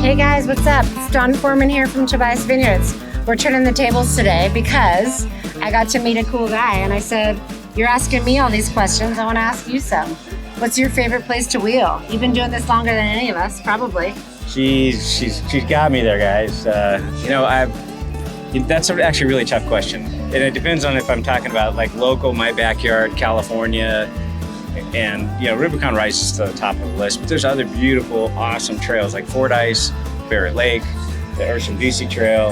Hey guys, what's up? It's Dawn Forman here from Tobias Vineyards. We're turning the tables today because I got to meet a cool guy and I said, you're asking me all these questions, I want to ask you some. What's your favorite place to wheel? You've been doing this longer than any of us, probably. She's got me there, guys. That's actually a really tough question. And it depends on if I'm talking about like local, my backyard, California, and Rubicon rises to the top of the list, but there's other beautiful, awesome trails like Fordyce, Barret Lake, the Dusy-Ershim Trail.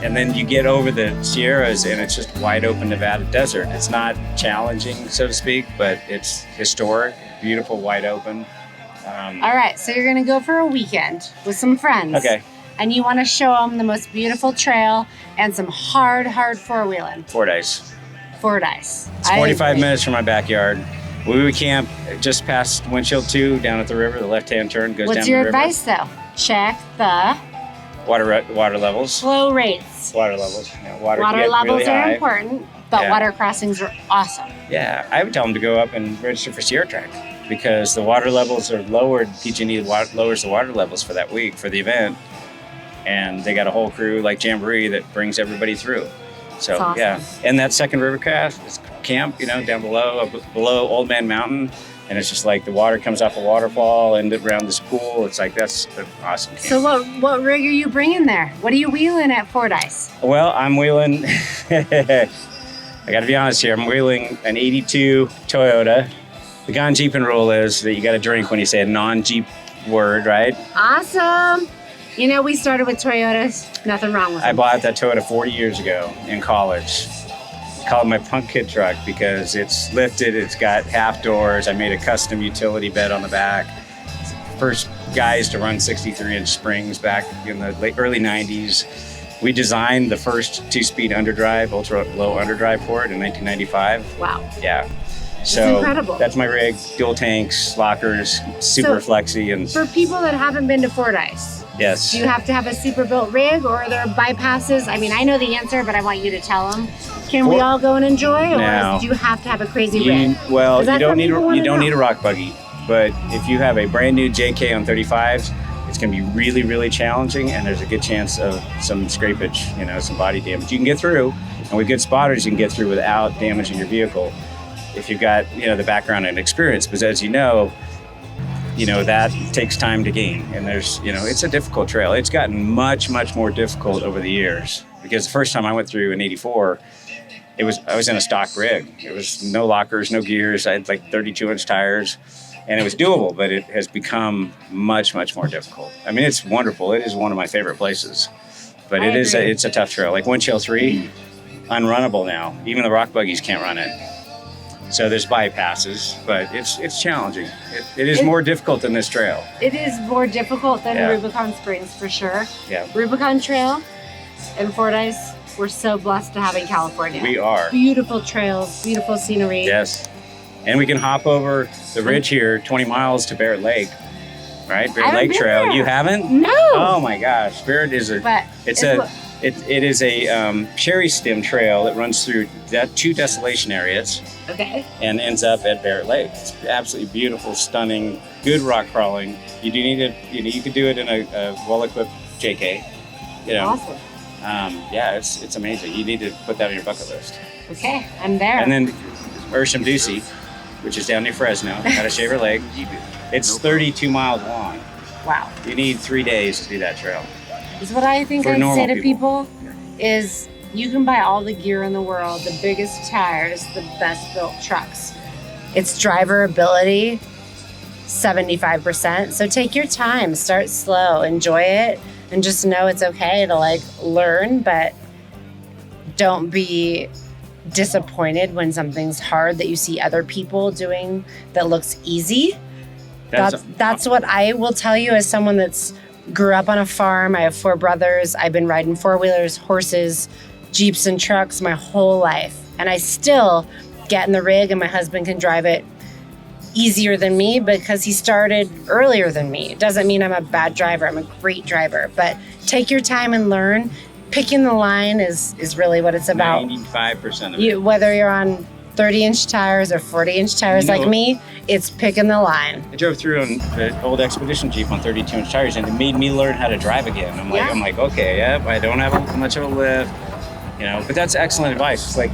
And then you get over the Sierras and it's just wide open Nevada desert. It's not challenging, so to speak, but it's historic, beautiful, wide open. All right, so you're gonna go for a weekend with some friends. Okay. And you wanna show them the most beautiful trail and some hard four-wheeling. Fordyce. Fordyce. It's 45 minutes from my backyard. We would camp just past Windshield 2 down at the river. The left-hand turn goes down the river. What's your advice, though? Check the water levels. Flow rates. Water levels. Yeah, water levels really are high. important, but water crossings are awesome. Yeah, I would tell them to go up and register for Sierra Track because the water levels are lowered. PG&E lowers the water levels for that week for the event, and they got a whole crew like Jamboree that brings everybody through. So awesome. Yeah, and that second river camp, down below Old Man Mountain, and it's just like the water comes off a waterfall and around this pool. It's like that's an awesome camp. So what rig are you bringing there? What are you wheeling at Fordyce? Well, I'm wheeling. I got to be honest here. I'm wheeling an '82 Toyota. The non-Jeeping rule is that you got to drink when you say a non-Jeep word, right? Awesome. We started with Toyotas. Nothing wrong with them. I bought that Toyota 40 years ago in college. I call it my punk kid truck because it's lifted, it's got half doors. I made a custom utility bed on the back. First guys to run 63-inch springs back in the early 90s. We designed the first 2-speed underdrive, ultra low underdrive port in 1995. Wow. Yeah. So incredible. That's my rig, dual tanks, lockers, super flexy. And for people that haven't been to Fordyce, yes. Do you have to have a super built rig or are there bypasses? I mean, I know the answer, but I want you to tell them. Can we all go and enjoy, or do you have to have a crazy rig? Well, you don't need a rock buggy, but if you have a brand new JK on 35s, it's going to be really, really challenging, and there's a good chance of some scrapage, some body damage. You can get through, and with good spotters, you can get through without damaging your vehicle if you've got the background and experience. But as you know, that takes time to gain, and there's it's a difficult trail. It's gotten much, much more difficult over the years because the first time I went through in '84, I was in a stock rig. It was no lockers, no gears. I had like 32-inch tires, and it was doable, but it has become much, much more difficult. I mean, it's wonderful. It is one of my favorite places, but it's a tough trail. Like Windshield 3, unrunnable now. Even the rock buggies can't run it. So there's bypasses, but it's challenging. It is more difficult than this trail. It is more difficult than Rubicon Springs for sure. Yeah. Rubicon Trail and Fordyce, we're so blessed to have in California. We are. Beautiful trails, beautiful scenery. Yes. And we can hop over the ridge here 20 miles to Barret Lake, right? Barret Lake Trail. There. You haven't? No. Oh my gosh. Barret is it is a cherry stem trail that runs through 2 desolation areas. Okay. And ends up at Barret Lake. It's absolutely beautiful, stunning, good rock crawling. You do need you can do it in a well-equipped JK. Awesome. It's amazing. You need to put that on your bucket list. Okay, I'm there. And then Dusy-Ershim, which is down near Fresno, out of Shaver Lake. It's 32 miles long. Wow. You need 3 days to do that trail. Is what I think I'd say to people is you can buy all the gear in the world, the biggest tires, the best built trucks. It's driver ability, 75%. So take your time, start slow, enjoy it, and just know it's okay to learn, but don't be disappointed when something's hard that you see other people doing that looks easy. That's what I will tell you as someone that's grew up on a farm. I have 4 brothers. I've been riding 4-wheelers, horses, Jeeps, and trucks my whole life. And I still get in the rig and my husband can drive it easier than me because he started earlier than me. It doesn't mean I'm a bad driver. I'm a great driver. But take your time and learn. Picking the line is really what it's about. 95% of it. Whether you're on 30-inch tires or 40-inch tires like me, it's picking the line. I drove through on the old Expedition Jeep on 32-inch tires, and it made me learn how to drive again. I'm like, okay, yep, I don't have much of a lift, you know. But that's excellent advice. It's like,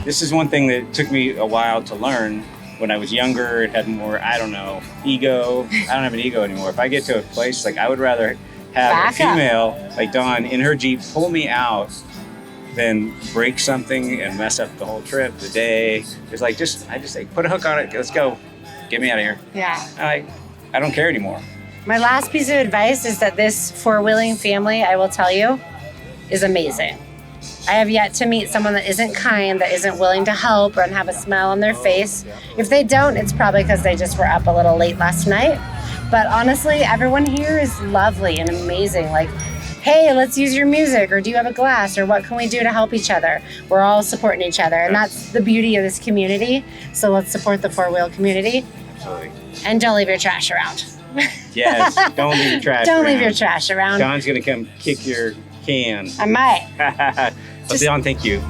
this is one thing that took me a while to learn. When I was younger, it had more, I don't know, ego. I don't have an ego anymore. If I get to a place, like, I would rather have a female like Dawn in her Jeep pull me out than break something and mess up the whole trip, the day. It's like, I just say, put a hook on it, let's go. Get me out of here. Yeah. I don't care anymore. My last piece of advice is that this four-wheeling family, I will tell you, is amazing. I have yet to meet someone that isn't kind, that isn't willing to help or have a smile on their face. If they don't, it's probably because they just were up a little late last night. But honestly, everyone here is lovely and amazing. Like, hey, let's use your music, or do you have a glass, or what can we do to help each other? We're all supporting each other, and that's the beauty of this community. So let's support the four-wheel community. Absolutely. And don't leave your trash around. Yes, don't leave your trash Don't around. leave your trash around. Dawn's going to come kick your can. I might. Dawn, thank you.